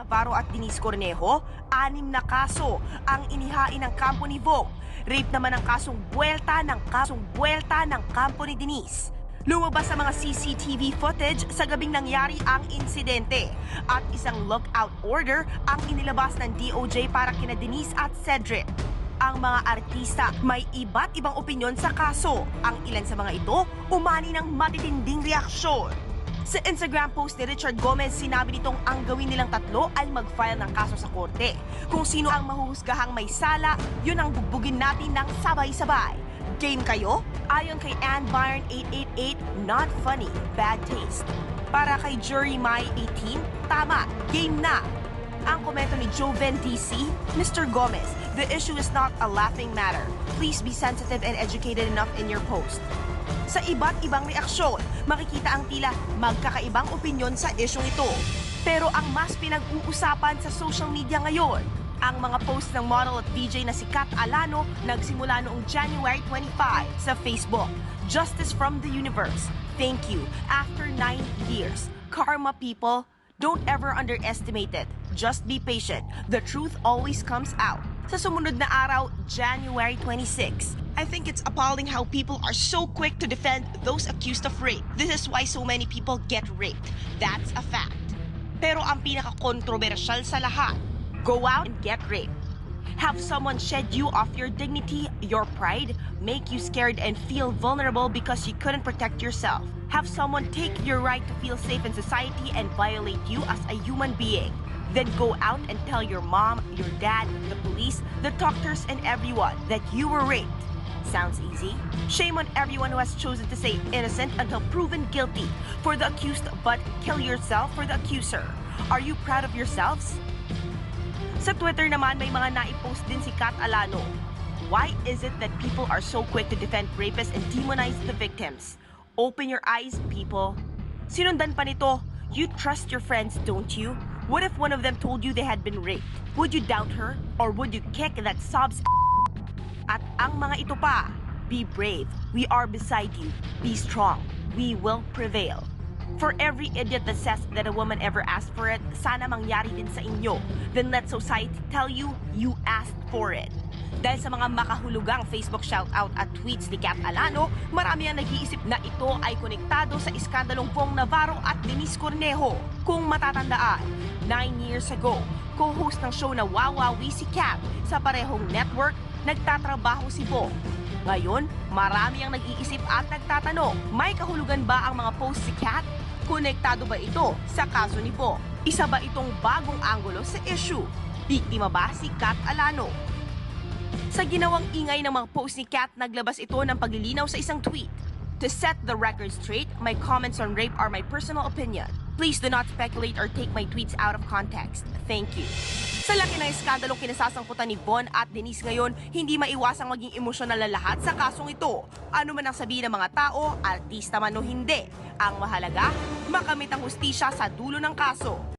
Navarro at Denice Cornejo, 6 na kaso ang inihain ng kampo ni Vhong. Rape naman ang kasong buwelta ng kampo ni Denice. Lumabas sa mga CCTV footage sa gabing nangyari ang insidente at isang lookout order ang inilabas ng DOJ para kina Denice at Cedric. Ang mga artista may iba't ibang opinyon sa kaso. Ang ilan sa mga ito umani ng matitinding reaksyon. Sa Instagram post ni Richard Gomez, sinabi nitong ang gawin nilang tatlo ay mag-file ng kaso sa korte. Kung sino ang mahuhusgahang may sala, yun ang bugbugin natin ng sabay-sabay. Game kayo? Ayon kay Ann Byron 888, not funny, bad taste. Para kay Jury May 18, tama, game na. Ang komento ni Joven DC, Mr. Gomez, the issue is not a laughing matter. Please be sensitive and educated enough in your post. Sa iba't ibang reaksyon, makikita ang tila magkakaibang opinyon sa isyong ito. Pero ang mas pinag-uusapan sa social media ngayon, ang mga post ng model at DJ na si Kat Alano nagsimula noong January 25 sa Facebook. Justice from the universe. Thank you. After 9 years. Karma, people. Don't ever underestimate it. Just be patient. The truth always comes out. Sa sumunod na araw, January 26. I think it's appalling how people are so quick to defend those accused of rape. This is why so many people get raped. That's a fact. Pero ang pinaka-kontrobersyal sa lahat, go out and get raped. Have someone shed you of your dignity, your pride, make you scared and feel vulnerable because you couldn't protect yourself. Have someone take your right to feel safe in society and violate you as a human being. Then go out and tell your mom, your dad, the police, the doctors, and everyone that you were raped. Sounds easy? Shame on everyone who has chosen to say innocent until proven guilty for the accused, but kill yourself for the accuser. Are you proud of yourselves? Sa Twitter naman, may mga naipost din si Kat Alano. Why is it that people are so quick to defend rapists and demonize the victims? Open your eyes, people. Sinundan pa nito, you trust your friends, don't you? What if one of them told you they had been raped? Would you doubt her? Or would you kick that sob's At ang mga ito pa, be brave. We are beside you. Be strong. We will prevail. For every idiot that says that a woman ever asked for it, sana mangyari din sa inyo. Then let society tell you, you asked for it. Dahil sa mga makahulugang Facebook shoutout at tweets ni Kat Alano, marami ang nag-iisip na ito ay konektado sa iskandalong Vhong Navarro at Denice Cornejo. Kung matatandaan, 9 years ago, co-host ng show na Wawawi si Kat sa parehong network, nagtatrabaho si Vhong. Ngayon, marami ang nag-iisip at nagtatanong, may kahulugan ba ang mga post si Kat? Konektado ba ito sa kaso ni Vhong? Isa ba itong bagong anggulo sa issue? Biktima ba si Kat Alano? Sa ginawang ingay ng mga post ni Kat, naglabas ito ng paglilinaw sa isang tweet. To set the record straight, my comments on rape are my personal opinion. Please do not speculate or take my tweets out of context. Thank you. Sa laki ng iskandalong kinasasangkutan ni Vhong at Denice ngayon, hindi maiwasang maging emosyonal na lahat sa kasong ito. Ano man ang sabihin ng mga tao, artista man o hindi. Ang mahalaga, makamit ang hustisya sa dulo ng kaso.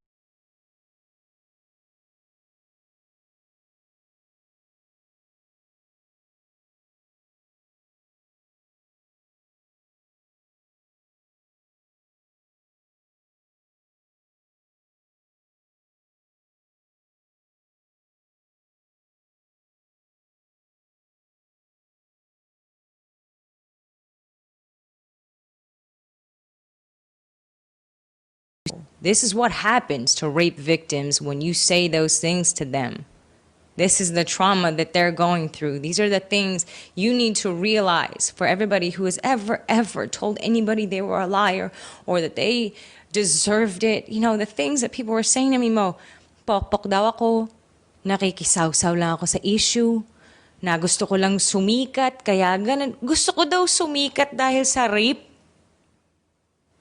This is what happens to rape victims when you say those things to them. This is the trauma that they're going through. These are the things you need to realize for everybody who has ever told anybody they were a liar or that they deserved it. You know, the things that people were saying to me, Mo, pokpok daw ako, nakikisaw-saw lang ako sa issue, na gusto ko lang sumikat, kaya ganun. Gusto ko daw sumikat dahil sa rape.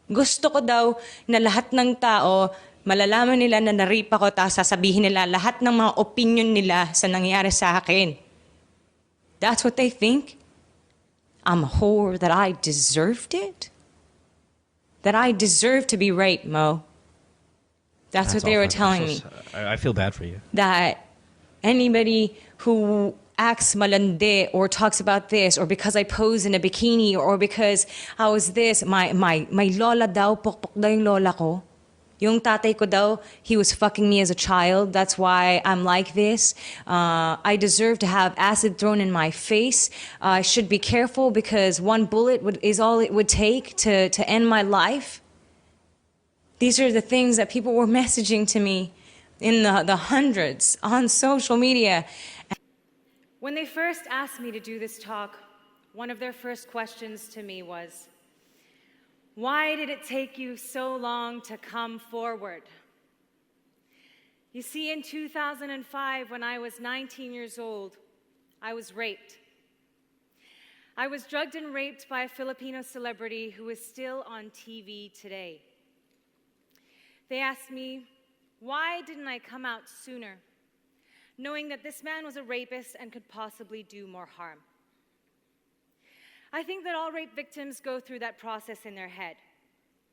Gusto ko daw na lahat ng tao, malalaman nila na na-rape ako, tapos sasabihin nila lahat ng mga opinion nila sa nangyari sa akin. That's what they think? I'm a whore, that I deserved it? That I deserved to be raped, Mo. That's what they were telling me. I feel bad for you. That anybody who acts malandi or talks about this or because I pose in a bikini or because I was this, my lola daw, pokpok daw yung lola ko. Yung tatay ko daw, he was fucking me as a child. That's why I'm like this. I deserve to have acid thrown in my face. I should be careful because one bullet is all it would take to end my life. These are the things that people were messaging to me in the hundreds on social media. When they first asked me to do this talk, one of their first questions to me was, why did it take you so long to come forward? You see, in 2005, when I was 19 years old, I was raped. I was drugged and raped by a Filipino celebrity who is still on TV today. They asked me, why didn't I come out sooner, knowing that this man was a rapist and could possibly do more harm? I think that all rape victims go through that process in their head.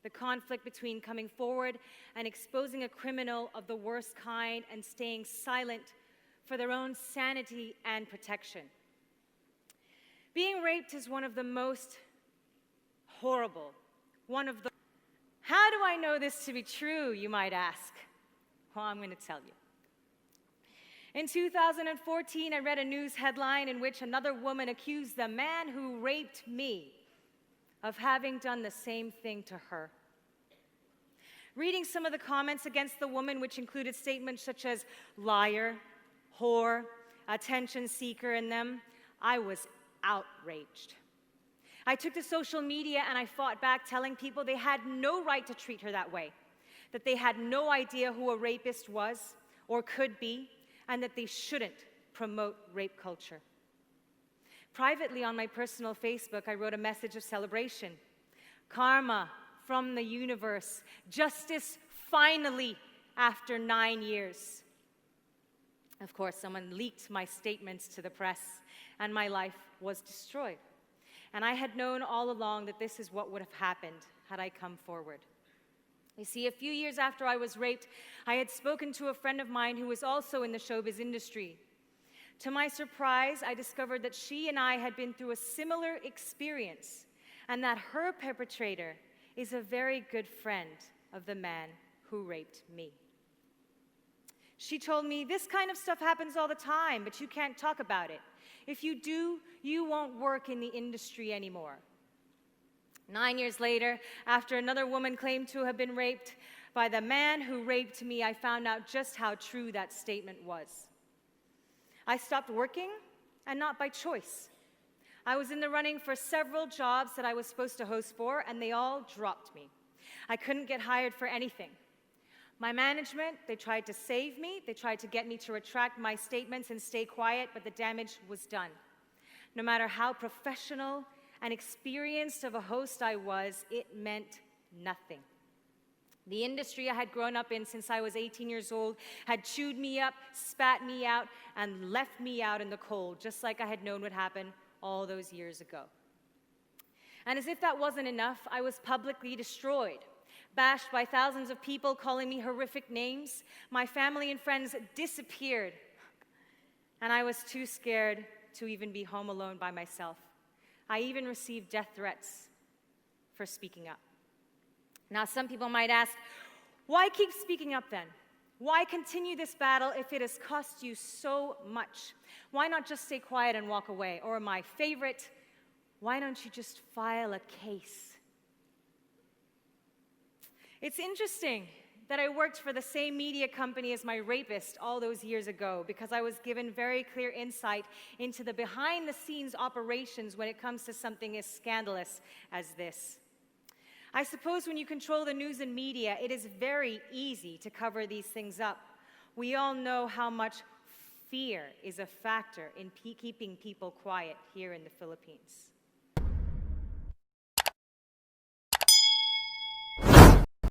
The conflict between coming forward and exposing a criminal of the worst kind and staying silent for their own sanity and protection. Being raped is one of the most horrible, How do I know this to be true, you might ask? Well, I'm going to tell you. In 2014, I read a news headline in which another woman accused the man who raped me of having done the same thing to her. Reading some of the comments against the woman, which included statements such as liar, whore, attention seeker in them, I was outraged. I took to social media and I fought back, telling people they had no right to treat her that way, that they had no idea who a rapist was or could be, and that they shouldn't promote rape culture. Privately on my personal Facebook, I wrote a message of celebration. Karma from the universe. Justice finally after 9 years. Of course, someone leaked my statements to the press, and my life was destroyed. And I had known all along that this is what would have happened had I come forward. You see, a few years after I was raped, I had spoken to a friend of mine who was also in the showbiz industry. To my surprise, I discovered that she and I had been through a similar experience, and that her perpetrator is a very good friend of the man who raped me. She told me, this kind of stuff happens all the time, but you can't talk about it. If you do, you won't work in the industry anymore. 9 years later, after another woman claimed to have been raped by the man who raped me, I found out just how true that statement was. I stopped working, and not by choice. I was in the running for several jobs that I was supposed to host for, and they all dropped me. I couldn't get hired for anything. My management, they tried to save me. They tried to get me to retract my statements and stay quiet, but the damage was done. No matter how professional and experienced of a host I was, it meant nothing. The industry I had grown up in since I was 18 years old had chewed me up, spat me out, and left me out in the cold, just like I had known would happen all those years ago. And as if that wasn't enough, I was publicly destroyed, bashed by thousands of people calling me horrific names. My family and friends disappeared, and I was too scared to even be home alone by myself. I even received death threats for speaking up. Now, some people might ask, why keep speaking up then? Why continue this battle if it has cost you so much? Why not just stay quiet and walk away? Or my favorite, why don't you just file a case? It's interesting that I worked for the same media company as my rapist all those years ago, because I was given very clear insight into the behind-the-scenes operations when it comes to something as scandalous as this. I suppose when you control the news and media, it is very easy to cover these things up. We all know how much fear is a factor in keeping people quiet here in the Philippines.